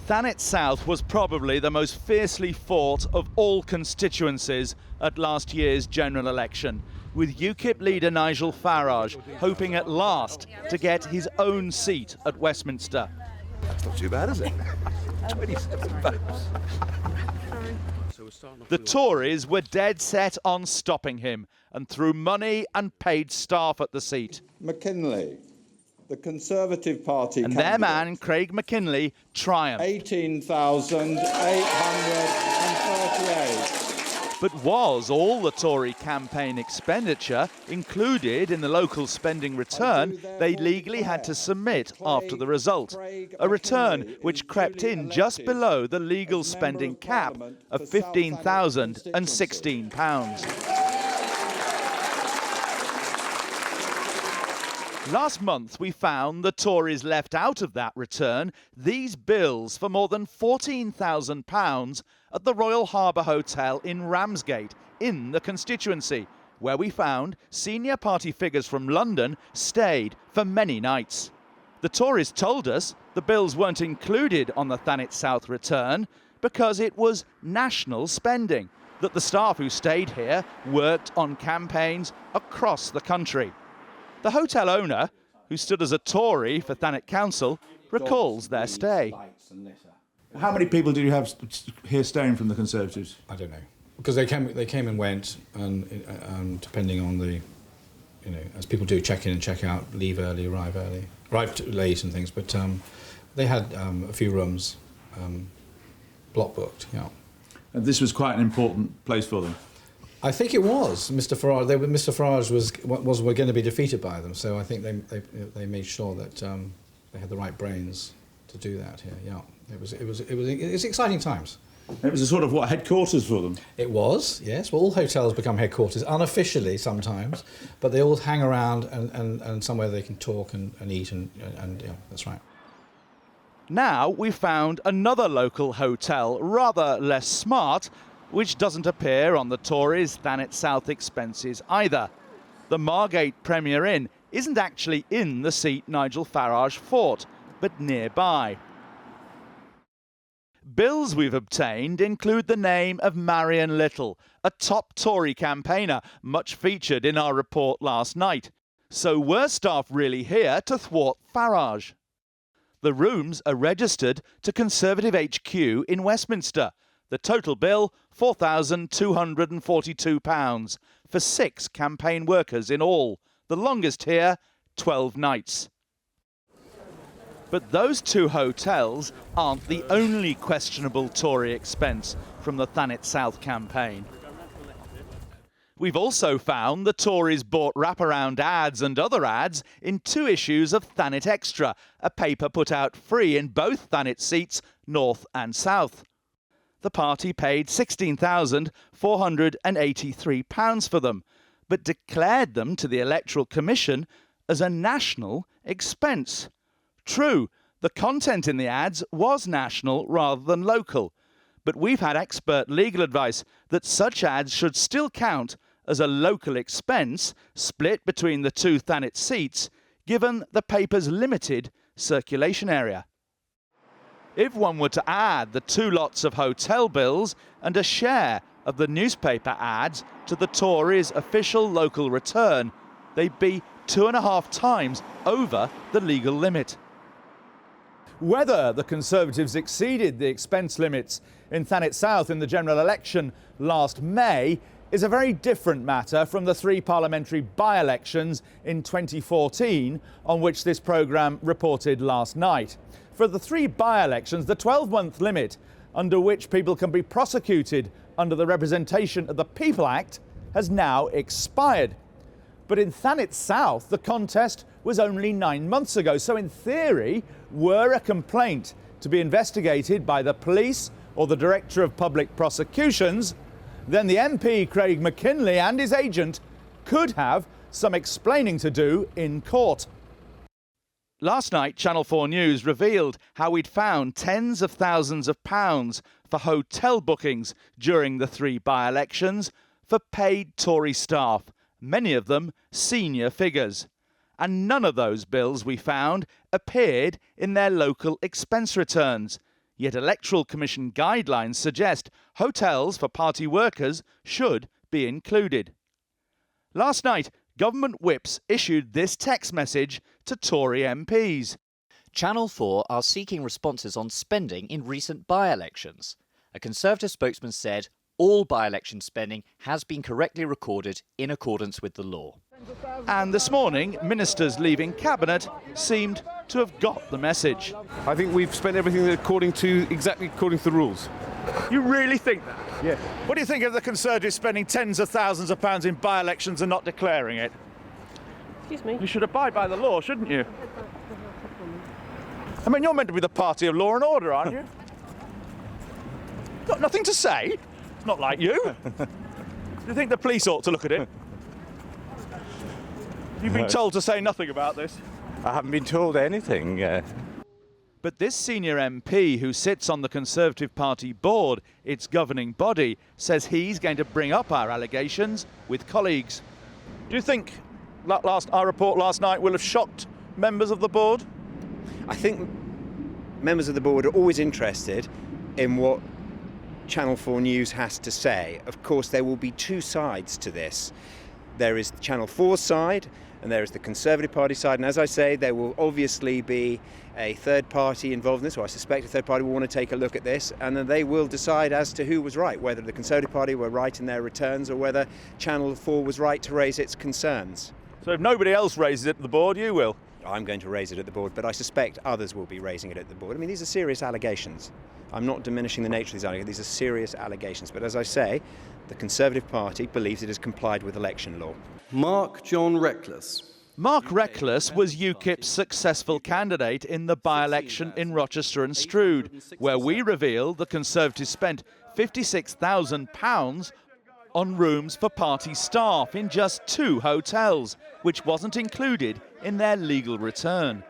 Thanet South was probably the most fiercely fought of all constituencies at last year's general election, with UKIP leader Nigel Farage hoping at last to get his own seat at Westminster. That's not too bad, is it? 27 votes. The Tories were dead set on stopping him and threw money and paid staff at the seat. McKinley, the Conservative Party and their man, Craig McKinley, triumphed. 18,838. But was all the Tory campaign expenditure included in the local spending return they legally had to submit after the result? A return which crept in just below the legal spending cap of £15,016. Last month, we found the Tories left out of that return these bills for more than £14,000 at the Royal Harbour Hotel in Ramsgate, in the constituency, where we found senior party figures from London stayed for many nights. The Tories told us the bills weren't included on the Thanet South return because it was national spending, that the staff who stayed here worked on campaigns across the country. The hotel owner, who stood as a Tory for Thanet Council, recalls their stay. How many people did you have here staying from the Conservatives? I don't know, because they came and went, and depending on the, as people do, check in and check out, leave early, arrive late and things. But they had a few rooms block booked. Yeah. And this was quite an important place for them. I think it was. Mr. Farage was going to be defeated by them, so I think they made sure that they had the right brains to do that here. Yeah, it was exciting times. It was a sort of headquarters for them. It was, yes. Well, all hotels become headquarters unofficially sometimes, but they all hang around and somewhere they can talk and eat and yeah, that's right. Now we found another local hotel, rather less smart, which doesn't appear on the Tories' Thanet South expenses either. The Margate Premier Inn isn't actually in the seat Nigel Farage fought, but nearby. Bills we've obtained include the name of Marion Little, a top Tory campaigner, much featured in our report last night. So were staff really here to thwart Farage? The rooms are registered to Conservative HQ in Westminster. The total bill, £4,242 for 6 campaign workers in all. The longest here, 12 nights. But those 2 hotels aren't the only questionable Tory expense from the Thanet South campaign. We've also found the Tories bought wraparound ads and other ads in 2 issues of Thanet Extra, a paper put out free in both Thanet seats, North and South. The party paid £16,483 for them, but declared them to the Electoral Commission as a national expense. True, the content in the ads was national rather than local, but we've had expert legal advice that such ads should still count as a local expense split between the 2 Thanet seats, given the paper's limited circulation area. If one were to add the 2 lots of hotel bills and a share of the newspaper ads to the Tories' official local return, they'd be 2.5 times over the legal limit. Whether the Conservatives exceeded the expense limits in Thanet South in the general election last May is a very different matter from the 3 parliamentary by-elections in 2014 on which this programme reported last night. For the 3 by-elections, the 12-month limit under which people can be prosecuted under the Representation of the People Act has now expired. But in Thanet South, the contest was only 9 months ago, so in theory, were a complaint to be investigated by the police or the Director of Public Prosecutions, then the MP Craig McKinley and his agent could have some explaining to do in court. Last night, Channel 4 News revealed how we'd found tens of thousands of pounds for hotel bookings during the 3 by-elections for paid Tory staff, many of them senior figures. And none of those bills we found appeared in their local expense returns. Yet Electoral Commission guidelines suggest hotels for party workers should be included. Last night, government whips issued this text message to Tory MPs. Channel 4 are seeking responses on spending in recent by-elections. A Conservative spokesman said all by-election spending has been correctly recorded in accordance with the law. And this morning, ministers leaving Cabinet seemed to have got the message. I think we've spent everything exactly according to the rules. You really think that? Yes. What do you think of the Conservatives spending tens of thousands of pounds in by-elections and not declaring it? Excuse me? You should abide by the law, shouldn't you? I mean, you're meant to be the party of law and order, aren't you? Got nothing to say? Not like you. Do you think the police ought to look at it? You've been told to say nothing about this. I haven't been told anything. But this senior MP who sits on the Conservative Party board, its governing body, says he's going to bring up our allegations with colleagues. Do you think our report last night will have shocked members of the board? I think members of the board are always interested in what Channel 4 News has to say. Of course, there will be two sides to this. There is Channel 4's side and there is the Conservative Party side. And as I say, there will obviously be a third party involved in this, or I suspect a third party will want to take a look at this, and then they will decide as to who was right, whether the Conservative Party were right in their returns or whether Channel 4 was right to raise its concerns. So if nobody else raises it at the board, you will? I'm going to raise it at the board, but I suspect others will be raising it at the board. I mean, these are serious allegations. I'm not diminishing the nature of these allegations. These are serious allegations. But as I say, the Conservative Party believes it has complied with election law. Mark John Reckless. Mark Reckless was UKIP's successful candidate in the by-election in Rochester and Stroud, where we revealed the Conservatives spent £56,000 on rooms for party staff in just 2 hotels, which wasn't included in their legal return.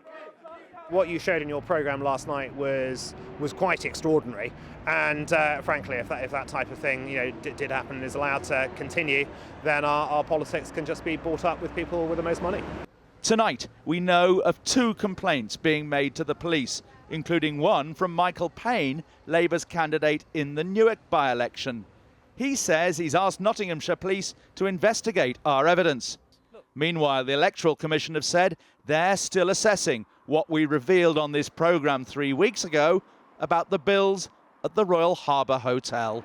What you showed in your programme last night was quite extraordinary, and frankly, if that type of thing did happen and is allowed to continue, then our politics can just be bought up with people with the most money. Tonight, we know of 2 complaints being made to the police, including one from Michael Payne, Labour's candidate in the Newark by-election. He says he's asked Nottinghamshire Police to investigate our evidence. Meanwhile, the Electoral Commission have said they're still assessing what we revealed on this programme 3 weeks ago about the bills at the Royal Harbour Hotel.